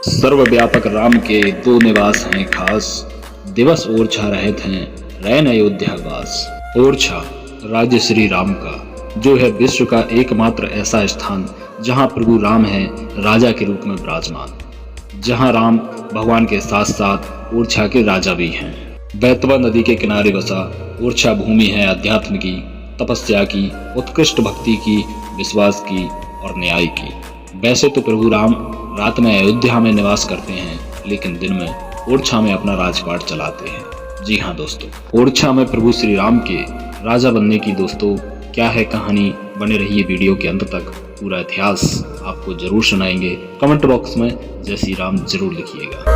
सर्वव्यापक राम के दो निवास हैं खास, दिवस ओरछा रहत हैं रैन अयोध्या वास। ओरछा राज्य श्री राम का, जो है विश्व का एकमात्र ऐसा स्थान जहां प्रभु राम है राजा के रूप में विराजमान, जहां राम भगवान के साथ साथ ओरछा के राजा भी हैं। बैतवा नदी के किनारे बसा ओरछा भूमि है अध्यात्म की, तपस्या की, उत्कृष्ट भक्ति की, विश्वास की और न्याय की। वैसे तो प्रभु राम रात में अयोध्या में निवास करते हैं, लेकिन दिन में ओरछा में अपना राजपाट चलाते हैं। जी हाँ दोस्तों, ओरछा में प्रभु श्री राम के राजा बनने की दोस्तों क्या है कहानी, बने रहिए वीडियो के अंत तक। पूरा इतिहास आपको जरूर सुनाएंगे। कमेंट बॉक्स में जय श्री राम जरूर लिखिएगा।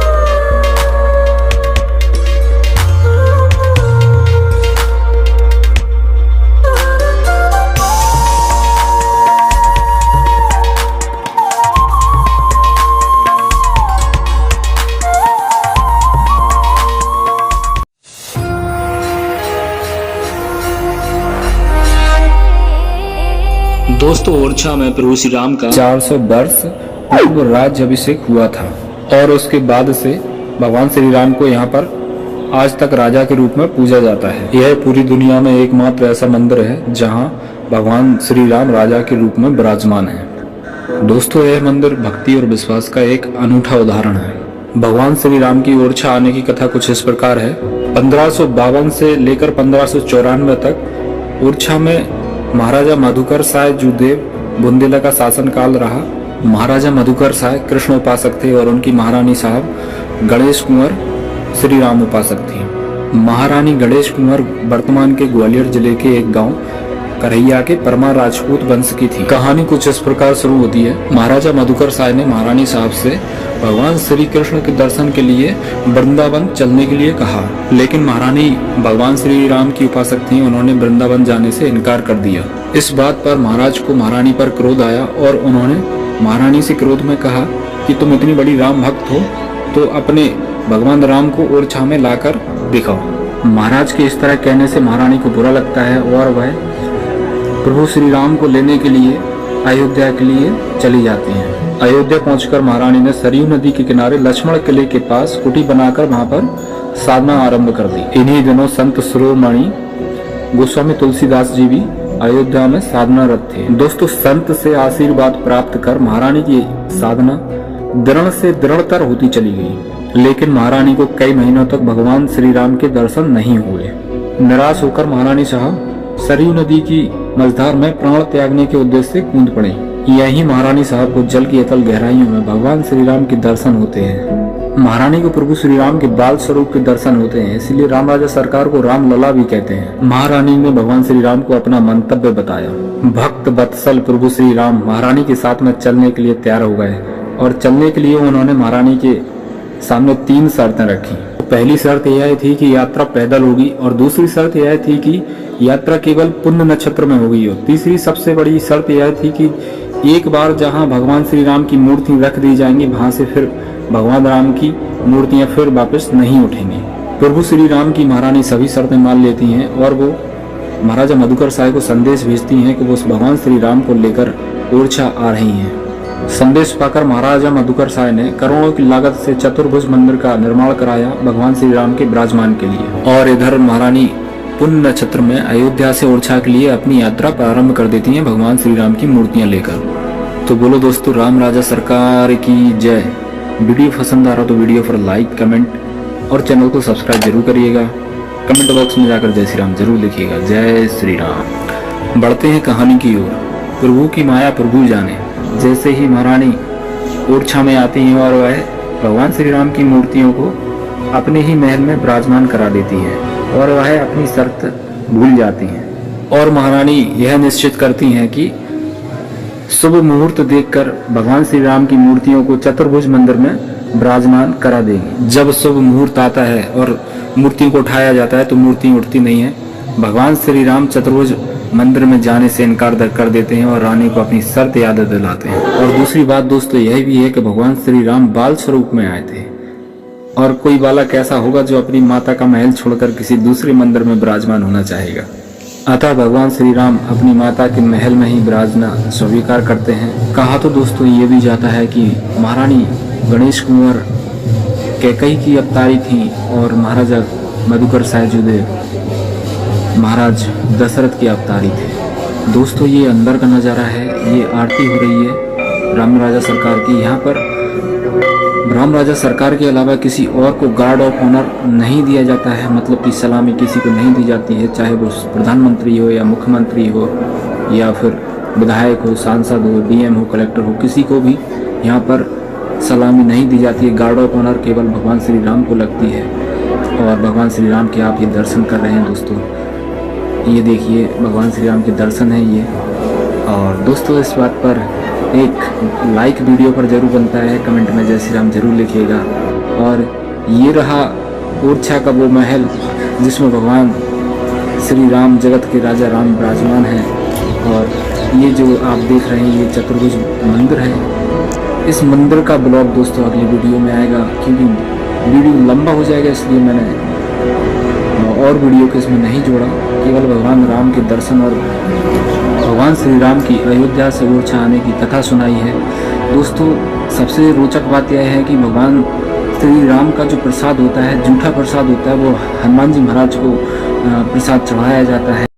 दोस्तों, ओरछा में प्रभु श्री राम का 400 वर्ष पूर्व राज्य अभिषेक हुआ था और उसके बाद से भगवान श्री राम को यहाँ पर आज तक राजा के रूप में पूजा जाता है। यह पूरी दुनिया में एकमात्र ऐसा मंदिर है जहाँ भगवान श्री राम राजा के रूप में विराजमान है। दोस्तों, यह मंदिर भक्ति और विश्वास का एक अनूठा उदाहरण है। भगवान श्री राम की ओरछा आने की कथा कुछ इस प्रकार है। 1552 से लेकर 1594 तक ओरछा में महाराजा मधुकर साय जुदेव बुंदेला का शासनकाल रहा। महाराजा मधुकर साय कृष्ण उपासक थे और उनकी महारानी साहब गणेश कुंवर श्री राम उपासक थी। महारानी गणेश कुंवर वर्तमान के ग्वालियर जिले के एक गांव करैया के परमार राजपूत वंश की थी। कहानी कुछ इस प्रकार शुरू होती है। महाराजा मधुकर साय ने महारानी साहब से भगवान श्री कृष्ण के दर्शन के लिए वृंदावन चलने के लिए कहा, लेकिन महारानी भगवान श्री राम की उपासक थी। उन्होंने वृंदावन जाने से इनकार कर दिया। इस बात पर महाराज को महारानी पर क्रोध आया और उन्होंने महारानी से क्रोध में कहा कि तुम इतनी बड़ी राम भक्त हो तो अपने भगवान राम को ओरछा में लाकर दिखाओ। महाराज के इस तरह कहने से महारानी को बुरा लगता है और वह प्रभु श्री राम को लेने के लिए अयोध्या के लिए चली जाती हैं। अयोध्या पहुंचकर महारानी ने सरयू नदी के किनारे लक्ष्मण किले के पास कुटी बनाकर वहां पर साधना आरंभ कर दी। इन्हीं दिनों संत शिरोमणि गोस्वामी तुलसीदास जी भी अयोध्या में साधनारत थे। दोस्तों, संत से आशीर्वाद प्राप्त कर महारानी की साधना दृढ़ से दृढ़तर होती चली गई, लेकिन महारानी को कई महीनों तक भगवान श्री राम के दर्शन नहीं हुए। निराश होकर महारानी साहब सरयू नदी की मझधार में प्राण त्यागने के उद्देश्य से कूद पड़ी। यही महारानी साहब को जल की अतल गहराइयों में भगवान श्री राम के दर्शन होते हैं। महारानी को प्रभु श्री राम के बाल स्वरूप के दर्शन होते हैं, इसलिए राम राजा सरकार को राम लला भी कहते हैं। महारानी ने भगवान श्री राम को अपना मंतव्य बताया। भक्त वत्सल प्रभु श्री राम महारानी के साथ में चलने के लिए तैयार हो गए और चलने के लिए उन्होंने महारानी के सामने 3 शर्तें रखी। पहली शर्त यह थी कि यात्रा पैदल होगी और दूसरी शर्त यह थी कि यात्रा केवल पुण्य नक्षत्र में होगी और तीसरी सबसे बड़ी शर्त यह थी कि एक बार जहां भगवान श्री राम की मूर्ति रख दी जाएंगी, वहां से फिर भगवान राम की मूर्तियां फिर वापस नहीं उठेंगी। प्रभु श्री राम की महारानी सभी शर्तें मान लेती हैं और वो महाराजा मधुकर साय को संदेश भेजती हैं कि वो भगवान श्री राम को लेकर ओरछा आ रही हैं। संदेश पाकर महाराजा मधुकर साय ने करोड़ों की लागत से चतुर्भुज मंदिर का निर्माण कराया भगवान श्री राम के विराजमान के लिए। और इधर महारानी पुण्य नक्षत्र में अयोध्या से ओरछा के लिए अपनी यात्रा प्रारंभ कर देती हैं भगवान श्री राम की मूर्तियां लेकर। तो बोलो दोस्तों, राम राजा सरकार की जय। वीडियो पसंद आ रहा तो वीडियो पर लाइक, कमेंट और चैनल को सब्सक्राइब जरूर करिएगा। कमेंट बॉक्स में जाकर जय श्री राम जरूर लिखिएगा। जय श्री राम। बढ़ते हैं कहानी की ओर। प्रभु की माया प्रभु जाने। जैसे ही महारानी ओरछा में आती हैं और वह भगवान श्री राम की मूर्तियों को अपने ही महल में विराजमान करा देती है और वह अपनी शर्त भूल जाती हैं और महारानी यह निश्चित करती हैं कि शुभ मुहूर्त देखकर भगवान श्री राम की मूर्तियों को चतुर्भुज मंदिर में विराजमान करा देगी। जब शुभ मुहूर्त आता है और मूर्तियों को उठाया जाता है तो मूर्ति उठती नहीं है। भगवान श्री राम चतुर्भुज मंदिर में जाने से इनकार कर देते हैं और रानी को अपनी शर्त याद दिलाते हैं। और दूसरी बात दोस्तों यह भी है कि भगवान श्री राम बाल स्वरूप में आए थे और कोई बालक ऐसा होगा जो अपनी माता का महल छोड़कर किसी दूसरे मंदिर में विराजमान होना चाहेगा। अतः भगवान श्री राम अपनी माता के महल में ही विराजना स्वीकार करते हैं। कहा तो दोस्तों ये भी जाता है कि महारानी गणेश कुंवर कैकई की अवतारी थी और महाराजा मधुकर सायजुदेव महाराज दशरथ के अवतारी थे। दोस्तों ये अंदर का नज़ारा है, ये आरती हो रही है राम राजा सरकार की। यहाँ पर राम राजा सरकार के अलावा किसी और को गार्ड ऑफ ऑनर नहीं दिया जाता है, मतलब कि सलामी किसी को नहीं दी जाती है, चाहे वो प्रधानमंत्री हो या मुख्यमंत्री हो या फिर विधायक हो, सांसद हो, डीएम हो, कलेक्टर हो, किसी को भी यहाँ पर सलामी नहीं दी जाती है। गार्ड ऑफ ऑनर केवल भगवान श्री राम को लगती है और भगवान श्री राम के आप ये दर्शन कर रहे हैं दोस्तों। ये देखिए भगवान श्री राम के दर्शन है ये। और दोस्तों इस बात पर एक लाइक वीडियो पर जरूर बनता है, कमेंट में जय श्री राम जरूर लिखिएगा। और ये रहा ओरछा का वो महल जिसमें भगवान श्री राम जगत के राजा राम विराजमान हैं। और ये जो आप देख रहे हैं ये चतुर्भुज मंदिर है। इस मंदिर का ब्लॉग दोस्तों अगली वीडियो में आएगा, क्योंकि वीडियो लंबा हो जाएगा इसलिए मैंने और वीडियो को इसमें नहीं जोड़ा। केवल भगवान राम के दर्शन और भगवान श्री राम की अयोध्या से ओरछा आने की कथा सुनाई है। दोस्तों सबसे रोचक बात यह है कि भगवान श्री राम का जो प्रसाद होता है, जूठा प्रसाद होता है, वो हनुमान जी महाराज को प्रसाद चढ़ाया जाता है।